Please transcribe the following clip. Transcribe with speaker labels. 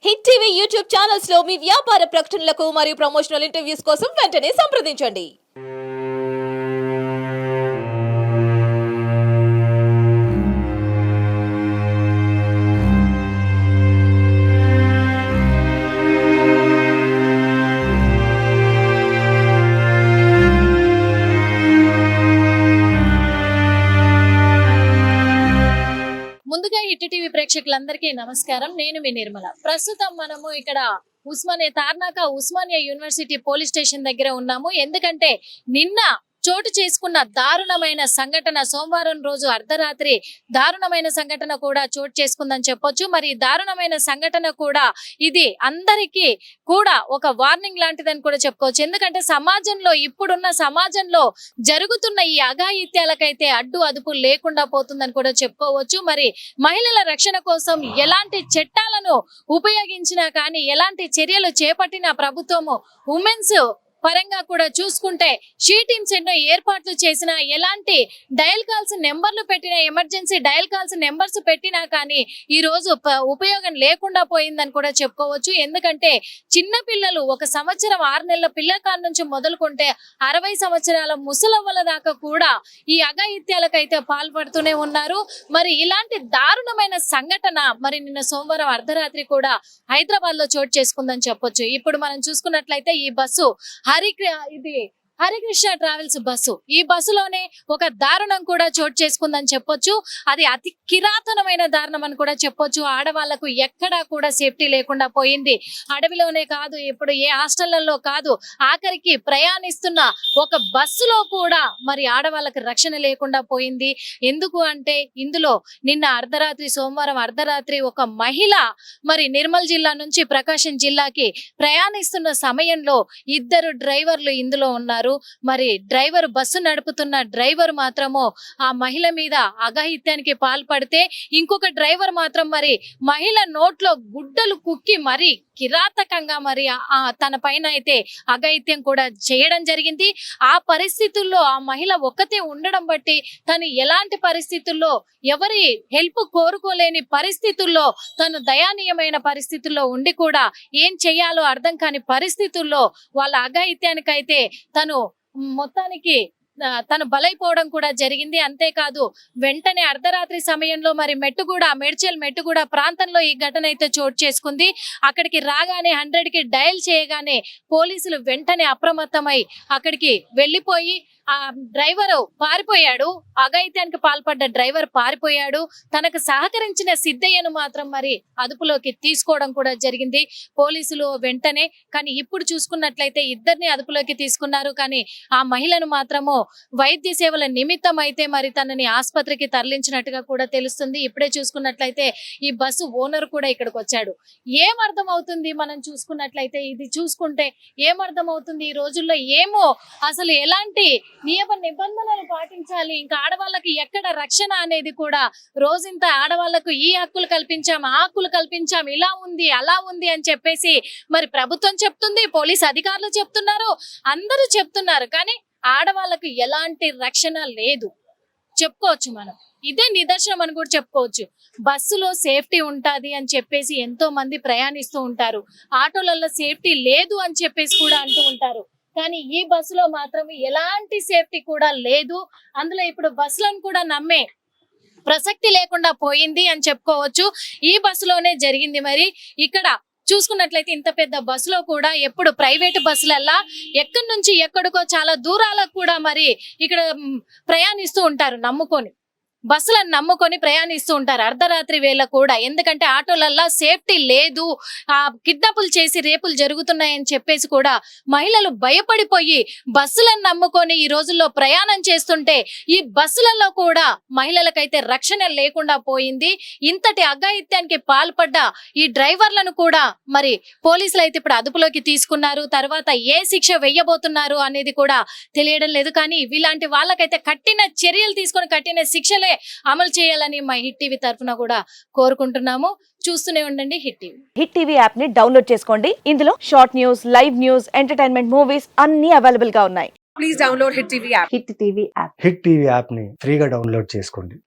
Speaker 1: Hit TV YouTube channels లో మీ వ్యాపార ప్రకటనలకు మరియు ప్రమోషనల్ ఇంటర్వ్యూస్ కోసం వెంటనే సంప్రదించండి.
Speaker 2: ముందుగా హిట్ టీవీ ప్రేక్షకులందరికీ నమస్కారం. నేను మీ నిర్మల. ప్రస్తుతం మనము ఇక్కడ ఉస్మానియా యూనివర్సిటీ పోలీస్ స్టేషన్ దగ్గర ఉన్నాము. ఎందుకంటే నిన్న చోటు చేసుకున్న దారుణమైన సంఘటన, సోమవారం రోజు అర్ధరాత్రి దారుణమైన సంఘటన కూడా చోటు చేసుకుందని చెప్పొచ్చు. మరి దారుణమైన సంఘటన కూడా ఇది అందరికీ కూడా ఒక వార్నింగ్ లాంటిదని కూడా చెప్పుకోవచ్చు. ఎందుకంటే ఇప్పుడున్న సమాజంలో జరుగుతున్న ఈ అఘాయిత్యాలకైతే అడ్డు అదుపు లేకుండా పోతుందని కూడా చెప్పుకోవచ్చు. మరి మహిళల రక్షణ కోసం ఎలాంటి చట్టాలను ఉపయోగించినా కానీ, ఎలాంటి చర్యలు చేపట్టిన ప్రభుత్వము ఉమెన్స్ పరంగా కూడా చూసుకుంటే షీ టీమ్స్ ఎన్నో ఏర్పాట్లు చేసిన, ఎలాంటి డయల్ కాల్స్ నెంబర్లు పెట్టినా, ఎమర్జెన్సీ డయల్ కాల్స్ నెంబర్స్ పెట్టినా కానీ ఈ రోజు ఉపయోగం లేకుండా పోయిందని కూడా చెప్పుకోవచ్చు. ఎందుకంటే చిన్న పిల్లలు 1 సంవత్సరం 6 నెలల పిల్లకాల నుంచి మొదలుకుంటే 60 సంవత్సరాల ముసలవ్వల దాకా కూడా ఈ అఘాయిత్యాలకైతే పాల్పడుతూనే ఉన్నారు. మరి ఇలాంటి దారుణమైన సంఘటన మరి నిన్న సోమవారం అర్ధరాత్రి కూడా హైదరాబాద్ లో చోటు చేసుకుందని చెప్పొచ్చు. ఇప్పుడు మనం చూసుకున్నట్లయితే ఈ బస్సు హరికృష్ణ ట్రావెల్స్ బస్సు, ఈ బస్సులోనే ఒక దారుణం కూడా చోటు చేసుకుందని చెప్పొచ్చు. అది అతి కిరాతనమైన దారుణం అని కూడా చెప్పొచ్చు. ఆడవాళ్లకు ఎక్కడా కూడా సేఫ్టీ లేకుండా పోయింది. అడవిలోనే కాదు, ఇప్పుడు ఏ హాస్టళ్లలో కాదు, ఆఖరికి ప్రయాణిస్తున్న ఒక బస్సులో కూడా మరి ఆడవాళ్ళకి రక్షణ లేకుండా పోయింది. ఎందుకు అంటే ఇందులో నిన్న సోమవారం అర్ధరాత్రి ఒక మహిళ మరి నిర్మల్ జిల్లా నుంచి ప్రకాశం జిల్లాకి ప్రయాణిస్తున్న సమయంలో 2 డ్రైవర్లు ఇందులో ఉన్నారు. మరి బస్సు నడుపుతున్న డ్రైవర్ మాత్రము ఆ మహిళ మీద అఘాయిత్యానికి పాల్పడితే, ఇంకొక డ్రైవర్ మాత్రం మరి మహిళ నోట్లో గుడ్డలు కుక్కి మరి కిరాతకంగా మరి తన పైన అయితే అఘాయిత్యం కూడా చేయడం జరిగింది. ఆ పరిస్థితుల్లో ఆ మహిళ ఒక్కతే ఉండడం బట్టి తను ఎలాంటి పరిస్థితుల్లో, ఎవరి హెల్ప్ కోరుకోలేని పరిస్థితుల్లో, తను దయానీయమైన పరిస్థితుల్లో ఉండి కూడా ఏం చేయాలో అర్థం కాని పరిస్థితుల్లో వాళ్ళ అఘాయిత్యానికైతే మొత్తానికి తను బలైపోవడం కూడా జరిగింది. అంతేకాదు వెంటనే అర్ధరాత్రి సమయంలో మరి మేడ్చల్ మెట్టుగూడ ప్రాంతంలో ఈ ఘటన అయితే చోటు చేసుకుంది. అక్కడికి రాగానే 100కి డయల్ చేయగానే పోలీసులు వెంటనే అప్రమత్తమై అక్కడికి వెళ్ళిపోయి ఆ డ్రైవరు పారిపోయాడు. అఘాయిత్యానికి పాల్పడ్డ డ్రైవర్ పారిపోయాడు. తనకు సహకరించిన సిద్ధయ్యను మాత్రం మరి అదుపులోకి తీసుకోవడం కూడా జరిగింది పోలీసులు వెంటనే. కానీ ఇప్పుడు చూసుకున్నట్లయితే 2ని అదుపులోకి తీసుకున్నారు. కానీ ఆ మహిళను మాత్రము వైద్య సేవల నిమిత్తం అయితే మరి తనని ఆసుపత్రికి తరలించినట్టుగా కూడా తెలుస్తుంది. ఇప్పుడే చూసుకున్నట్లయితే ఈ బస్సు ఓనర్ కూడా ఇక్కడికి వచ్చాడు. ఏమర్థం అవుతుంది మనం చూసుకున్నట్లయితే, ఇది చూసుకుంటే ఏమర్థం అవుతుంది ఈ రోజుల్లో? ఏమో అసలు ఎలాంటి నియమ నిబంధనలు పాటించాలి, ఇంకా ఆడవాళ్ళకి ఎక్కడ రక్షణ అనేది కూడా రోజంత ఆడవాళ్లకు ఈ హక్కులు కల్పించాం, ఆ హక్కులు కల్పించాం, ఇలా ఉంది అలా ఉంది అని చెప్పేసి మరి ప్రభుత్వం చెప్తుంది, పోలీస్ అధికారులు చెప్తున్నారు, అందరూ చెప్తున్నారు. కానీ ఆడవాళ్ళకు ఎలాంటి రక్షణ లేదు చెప్పుకోవచ్చు మనం. ఇదే నిదర్శనం అని కూడా చెప్పుకోవచ్చు. బస్సులో సేఫ్టీ ఉంటది అని చెప్పేసి ఎంతో మంది ప్రయాణిస్తూ ఉంటారు. ఆటోలలో సేఫ్టీ లేదు అని చెప్పేసి కూడా అంటూ ఉంటారు. కానీ ఈ బస్సులో మాత్రం ఎలాంటి సేఫ్టీ కూడా లేదు. అందులో ఇప్పుడు బస్సులను కూడా నమ్మే ప్రసక్తి లేకుండా పోయింది అని చెప్పుకోవచ్చు. ఈ బస్సులోనే జరిగింది. మరి ఇక్కడ చూసుకున్నట్లయితే ఇంత పెద్ద బస్సులో కూడా ఎప్పుడు ప్రైవేట్ బస్సులల్లా ఎక్కడి నుంచి ఎక్కడికో చాలా దూరాలకు కూడా మరి ఇక్కడ ప్రయాణిస్తూ ఉంటారు, బస్సులను నమ్ముకొని ప్రయాణిస్తూ ఉంటారు అర్ధరాత్రి వేళ కూడా. ఎందుకంటే ఆటోలల్లో సేఫ్టీ లేదు, కిడ్నాపులు చేసి రేపులు జరుగుతున్నాయని చెప్పేసి కూడా మహిళలు భయపడిపోయి బస్సులను నమ్ముకొని ఈ రోజుల్లో ప్రయాణం చేస్తుంటే ఈ బస్సులలో కూడా మహిళలకైతే రక్షణ లేకుండా పోయింది. ఇంతటి అఘాయిత్యానికి పాల్పడ్డ ఈ డ్రైవర్లను కూడా మరి పోలీసులు అయితే ఇప్పుడు అదుపులోకి తీసుకున్నారు. తర్వాత ఏ శిక్ష వెయ్యబోతున్నారు అనేది కూడా తెలియడం లేదు. కానీ ఇలాంటి వాళ్ళకైతే కఠిన చర్యలు తీసుకొని కఠిన శిక్షలే అమలు చేయాలని మా హిట్ టీవీ తరఫున కూడా కోరుకుంటున్నాము. చూస్తూనే ఉండండి హిట్ టీవీ
Speaker 3: యాప్ ని డౌన్లోడ్ చేసుకోండి. ఇందులో short news, live news, entertainment movies అన్ని అవైలబుల్ గా ఉన్నాయి. Please download hit TV app.
Speaker 4: Hit TV app ని ఫ్రీగా డౌన్లోడ్ చేసుకోండి.